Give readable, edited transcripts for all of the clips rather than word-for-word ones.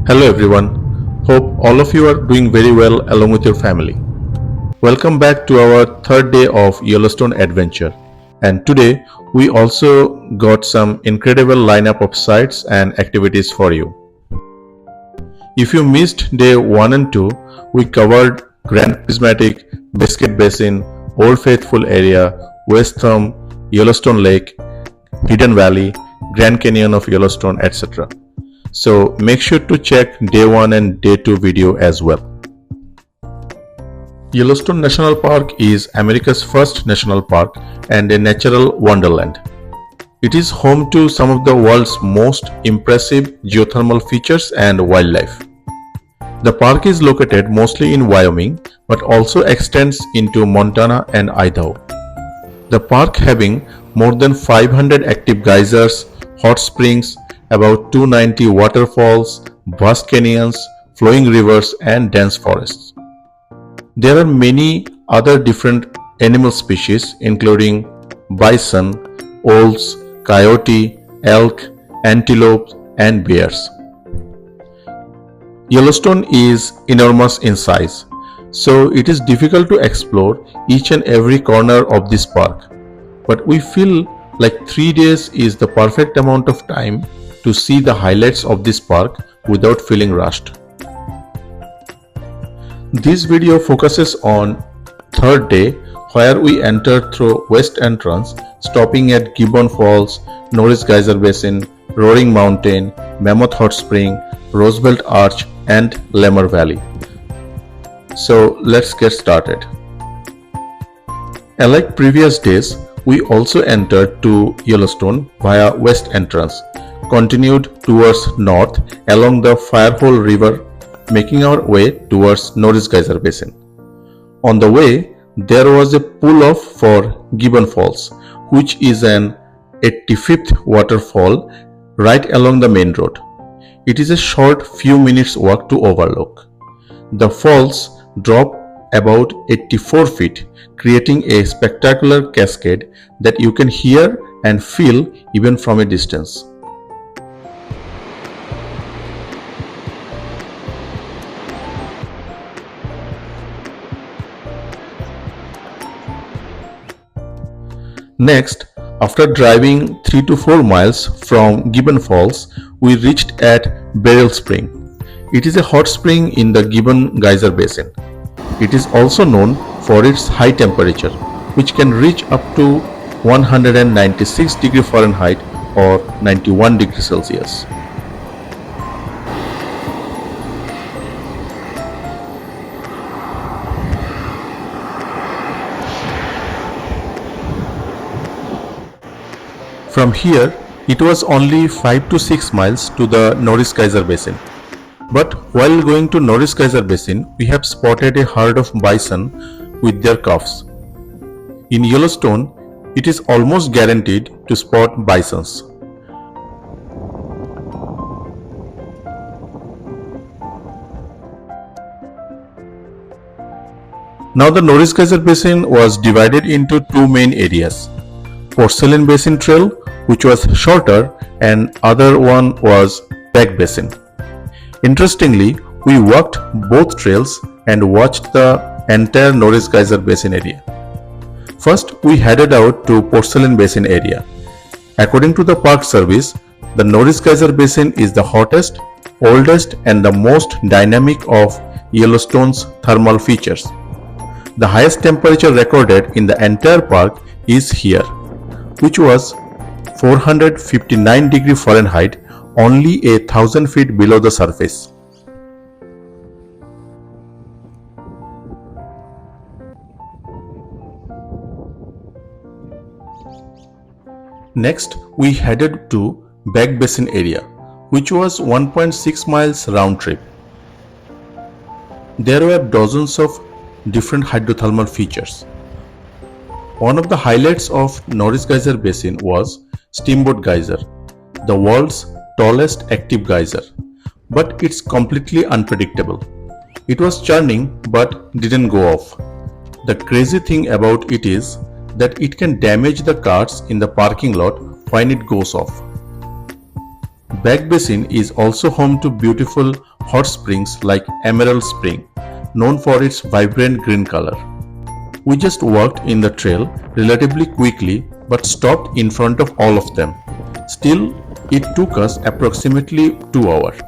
Hello everyone, hope all of you are doing very well along with your family. Welcome back to our third day of Yellowstone adventure, and today we also got some incredible lineup of sites and activities for you. If you missed day 1 and 2, we covered Grand Prismatic, Biscuit Basin, Old Faithful area, West Thumb, Yellowstone Lake, Hayden Valley, Grand Canyon of Yellowstone, etc. So make sure to check day 1 and day 2 video as well. Yellowstone National Park is America's first national park and a natural wonderland. It is home to some of the world's most impressive geothermal features and wildlife. The park is located mostly in Wyoming but also extends into Montana and Idaho. The park having more than 500 active geysers, hot springs, about 290 waterfalls, vast canyons, flowing rivers and dense forests. There are many other different animal species including bison, wolves, coyote, elk, antelope and bears. Yellowstone is enormous in size, so it is difficult to explore each and every corner of this park. But we feel like 3 days is the perfect amount of time to see the highlights of this park without feeling rushed. This video focuses on third day where we enter through west entrance, stopping at Gibbon Falls, Norris Geyser Basin, Roaring Mountain, Mammoth Hot Spring, Roosevelt Arch and Lamar Valley. So let's get started. Unlike previous days, we also entered to Yellowstone via west entrance, continued towards north along the Firehole River, making our way towards Norris Geyser Basin. On the way, there was a pull-off for Gibbon Falls, which is an 85th waterfall right along the main road. It is a short few minutes walk to overlook. The falls drop about 84 feet, creating a spectacular cascade that you can hear and feel even from a distance. Next, after driving 3 to 4 miles from Gibbon Falls, we reached at Beryl Spring. It is a hot spring in the Gibbon Geyser Basin. It is also known for its high temperature, which can reach up to 196 degrees Fahrenheit or 91 degrees Celsius. From here, it was only 5 to 6 miles to the Norris Geyser Basin. But while going to Norris Geyser Basin, we have spotted a herd of bison with their calves. In Yellowstone, it is almost guaranteed to spot bisons. Now the Norris Geyser Basin was divided into two main areas. Porcelain Basin Trail, which was shorter, and other one was Back Basin. Interestingly, we walked both trails and watched the entire Norris Geyser Basin area. First, we headed out to Porcelain Basin area. According to the Park Service, the Norris Geyser Basin is the hottest, oldest and the most dynamic of Yellowstone's thermal features. The highest temperature recorded in the entire park is here, which was 459 degrees Fahrenheit, only 1,000 feet below the surface. Next, we headed to Back Basin area, which was 1.6 miles round trip. There were dozens of different hydrothermal features. One of the highlights of Norris Geyser Basin was Steamboat Geyser, the world's tallest active geyser, but it's completely unpredictable. It was churning but didn't go off. The crazy thing about it is that it can damage the cars in the parking lot when it goes off. Back Basin is also home to beautiful hot springs like Emerald Spring, known for its vibrant green color. We just walked in the trail relatively quickly but stopped in front of all of them. Still, it took us approximately 2 hours.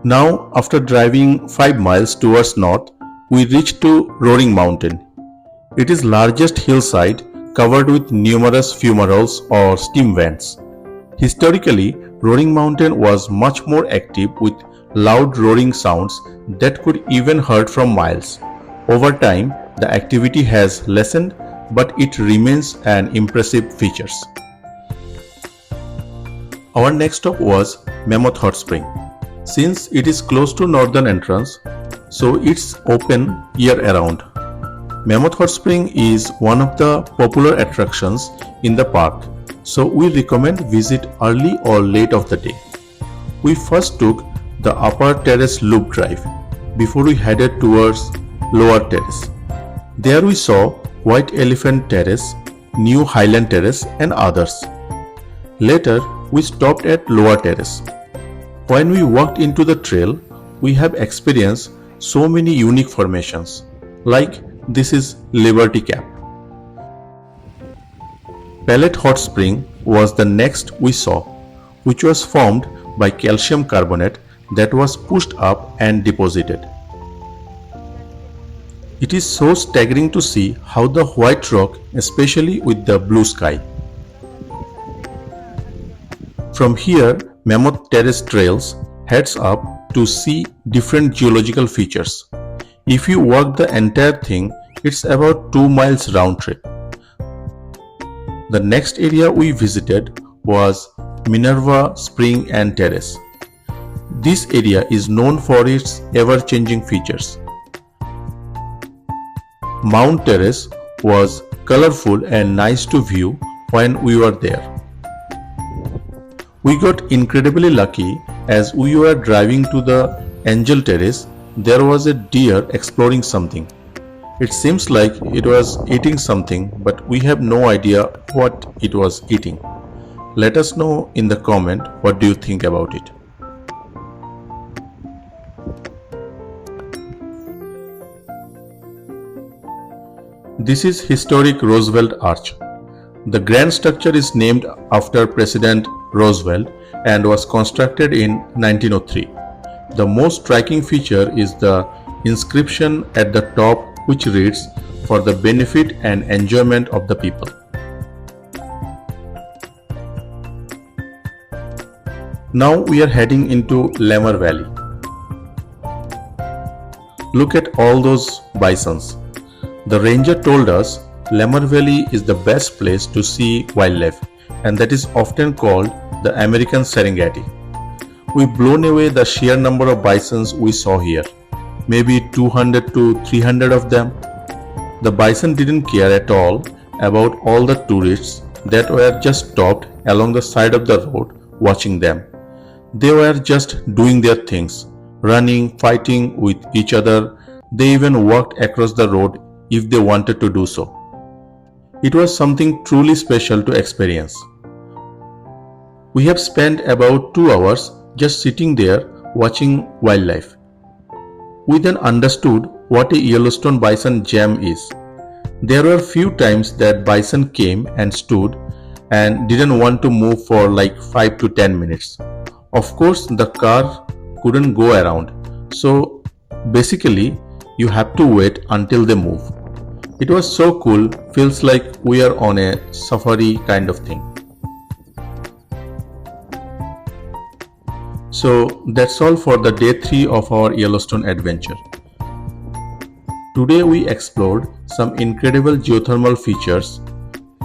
Now, after driving 5 miles towards north, we reached to Roaring Mountain. It is largest hillside covered with numerous fumaroles or steam vents. Historically, Roaring Mountain was much more active with loud roaring sounds that could even heard from miles. Over time, the activity has lessened, but it remains an impressive feature. Our next stop was Mammoth Hot Spring. Since it is close to northern entrance, so it's open year-round. Mammoth Hot Spring is one of the popular attractions in the park, so we recommend visit early or late of the day. We first took the upper terrace loop drive before we headed towards lower terrace. There we saw White Elephant Terrace, New Highland Terrace and others. Later we stopped at lower terrace. When we walked into the trail, we have experienced so many unique formations, like this is Liberty Cap. Pellet Hot Spring was the next we saw, which was formed by calcium carbonate that was pushed up and deposited. It is so staggering to see how the white rock, especially with the blue sky. From here, Mammoth Terrace trails heads up to see different geological features. If you walk the entire thing, it's about 2 miles round trip. The next area we visited was Minerva Spring and Terrace. This area is known for its ever-changing features. Mount Terrace was colorful and nice to view when we were there. We got incredibly lucky as we were driving to the Angel Terrace. There was a deer exploring something. It seems like it was eating something, but we have no idea what it was eating. Let us know in the comment what do you think about it. This is historic Roosevelt Arch. The grand structure is named after President Roosevelt and was constructed in 1903. The most striking feature is the inscription at the top, which reads, "For the benefit and enjoyment of the people." Now we are heading into Lamar Valley. Look at all those bisons. The ranger told us Lamar Valley is the best place to see wildlife, and that is often called the American Serengeti. We blown away the sheer number of bisons we saw here, maybe 200 to 300 of them. The bison didn't care at all about all the tourists that were just stopped along the side of the road watching them. They were just doing their things, running, fighting with each other. They even walked across the road if they wanted to do so. It was something truly special to experience. We have spent about 2 hours just sitting there watching wildlife. We then understood what a Yellowstone bison jam is. There were few times that bison came and stood and didn't want to move for like 5 to 10 minutes. Of course, the car couldn't go around, so basically you have to wait until they move. It was so cool, feels like we are on a safari kind of thing. So that's all for the day 3 of our Yellowstone adventure. Today we explored some incredible geothermal features,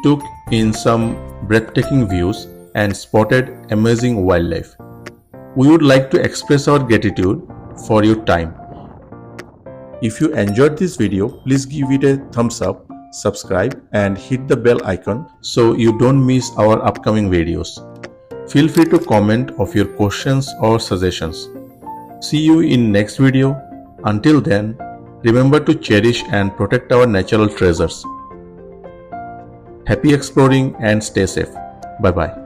took in some breathtaking views and spotted amazing wildlife. We would like to express our gratitude for your time. If you enjoyed this video, please give it a thumbs up, subscribe and hit the bell icon so you don't miss our upcoming videos. Feel free to comment of your questions or suggestions. See you in next video. Until then, remember to cherish and protect our natural treasures. Happy exploring and stay safe. Bye bye.